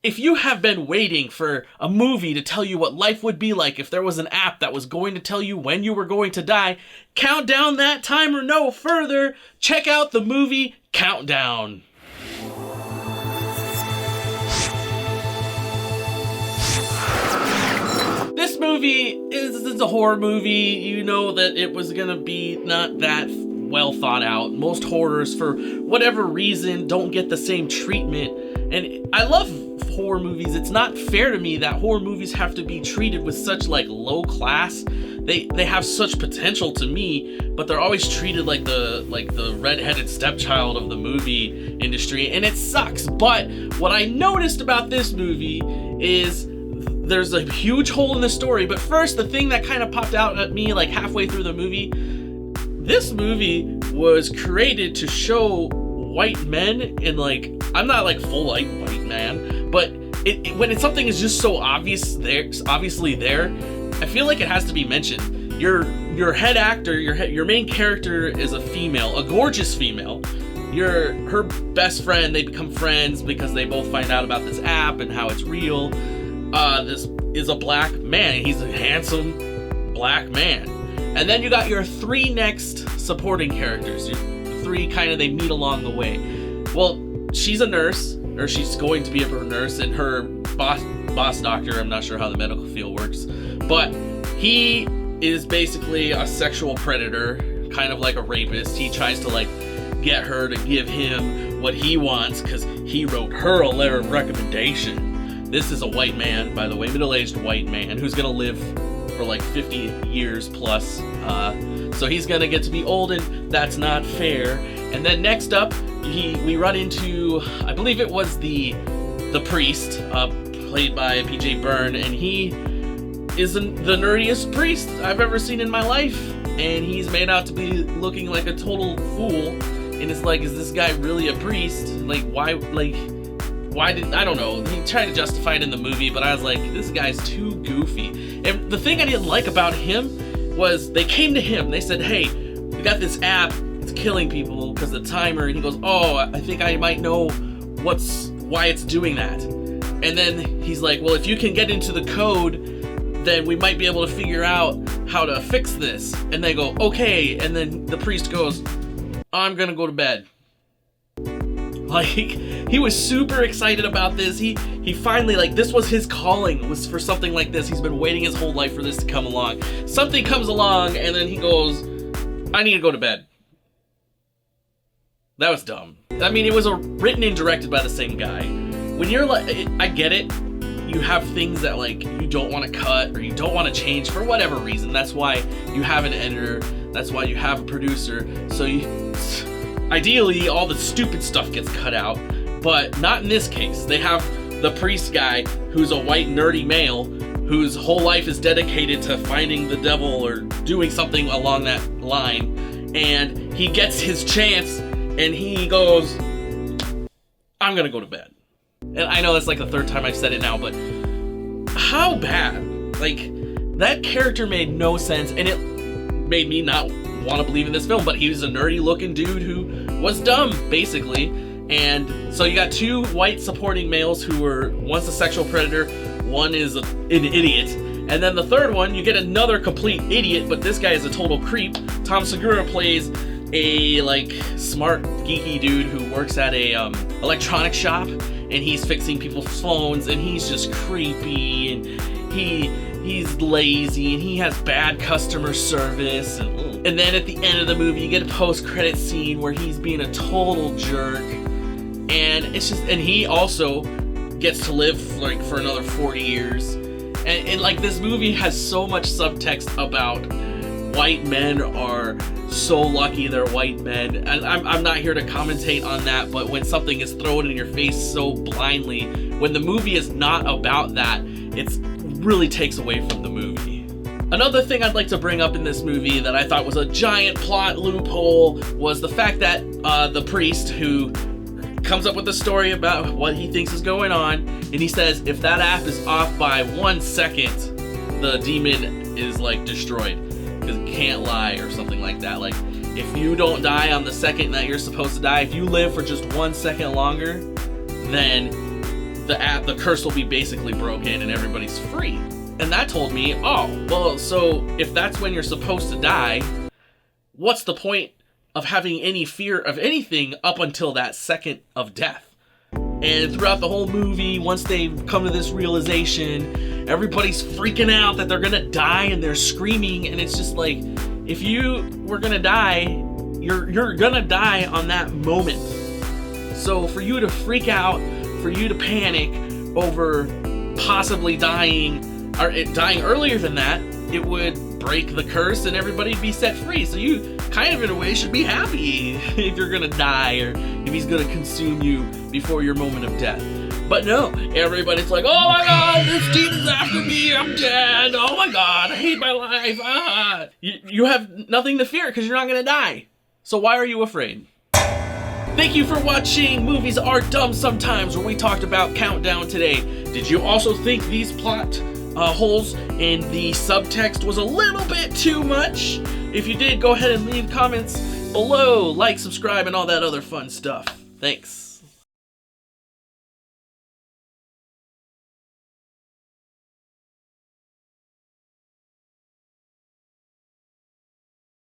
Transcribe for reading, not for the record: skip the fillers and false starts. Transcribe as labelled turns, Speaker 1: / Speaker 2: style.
Speaker 1: If you have been waiting for a movie to tell you what life would be like if there was an app that was going to tell you when you were going to die, count down that timer no further. Check out the movie Countdown. This movie is a horror movie. You know that it was gonna be not that well thought out. Most horrors, for whatever reason, don't get the same treatment. And I love horror movies. It's not fair to me that horror movies have to be treated with such like low class. They have such potential to me, but they're always treated like the redheaded stepchild of the movie industry, and it sucks. But what I noticed about this movie is there's a huge hole in the story. But first, the thing that kind of popped out at me like halfway through the movie, this movie was created to show white men, and like, I'm not like full like white man, but when something is just so obviously there, I feel like it has to be mentioned. Your head actor, your main character is a female, a gorgeous female. Her best friend, they become friends because they both find out about this app and how it's real. This is a black man. He's a handsome black man. And then you got your three next supporting characters. Your three kind of, they meet along the way. Well, she's a nurse, or she's going to be a nurse, and her boss doctor, I'm not sure how the medical field works, but he is basically a sexual predator, kind of like a rapist. He tries to like get her to give him what he wants because he wrote her a letter of recommendation. This is a white man, by the way, middle-aged white man who's gonna live for like 50 years plus. So he's gonna get to be old, and that's not fair. And then next up, we run into, I believe it was the priest, played by PJ Byrne, and he is the nerdiest priest I've ever seen in my life. And he's made out to be looking like a total fool. And it's like, is this guy really a priest? Like, why did, I don't know, he tried to justify it in the movie, but I was like, this guy's too goofy. And the thing I didn't like about him was they came to him, they said, hey, we got this app, it's killing people because of the timer, and he goes, oh, I think I might know why it's doing that. And then he's like, well, if you can get into the code, then we might be able to figure out how to fix this. And they go, okay, and then the priest goes, I'm gonna go to bed. Like, he was super excited about this. He finally, like, this was his calling, was for something like this. He's been waiting his whole life for this to come along. Something comes along, and then he goes, I need to go to bed. That was dumb. I mean, it was written and directed by the same guy. When you're like, I get it. You have things that, like, you don't want to cut or you don't want to change for whatever reason. That's why you have an editor. That's why you have a producer. So ideally, all the stupid stuff gets cut out, but not in this case. They have the priest guy, who's a white nerdy male, whose whole life is dedicated to finding the devil or doing something along that line, and he gets his chance, and he goes, I'm gonna go to bed. And I know that's like the third time I've said it now, but how bad? Like, that character made no sense, and it made me not want to believe in this film. But he was a nerdy looking dude who was dumb, basically. And so you got two white supporting males who were, one's a sexual predator, one is an idiot, and then the third one, you get another complete idiot, but this guy is a total creep. Tom Segura plays a like smart geeky dude who works at a electronic shop, and he's fixing people's phones, and he's just creepy, and he's lazy, and he has bad customer service, and then at the end of the movie you get a post-credit scene where he's being a total jerk, and it's just, and he also gets to live like for another 40 years, and like, this movie has so much subtext about white men are so lucky they're white men, and I'm not here to commentate on that, but when something is thrown in your face so blindly, when the movie is not about that, it really takes away from the movie. Another thing I'd like to bring up in this movie that I thought was a giant plot loophole was the fact that the priest who comes up with a story about what he thinks is going on, and he says if that app is off by 1 second, the demon is like destroyed. Because it can't lie or something like that. Like, if you don't die on the second that you're supposed to die, if you live for just 1 second longer, then the curse will be basically broken and everybody's free. And that told me, oh, well, so if that's when you're supposed to die, what's the point of having any fear of anything up until that second of death? And throughout the whole movie, once they come to this realization, everybody's freaking out that they're gonna die and they're screaming, and it's just like, if you were gonna die, you're gonna die on that moment. So for you to freak out, for you to panic over possibly dying, or dying earlier than that, it would break the curse and everybody'd be set free. So you kind of in a way should be happy if you're gonna die or if he's gonna consume you before your moment of death. But no, everybody's like, oh my god, this demon's after me, I'm dead, oh my god, I hate my life, ah. You have nothing to fear because you're not gonna die. So why are you afraid? Thank you for watching Movies Are Dumb Sometimes, where we talked about Countdown today. Did you also think these plot holes in the subtext was a little bit too much? If you did, go ahead and leave comments below, like, subscribe, and all that other fun stuff. Thanks.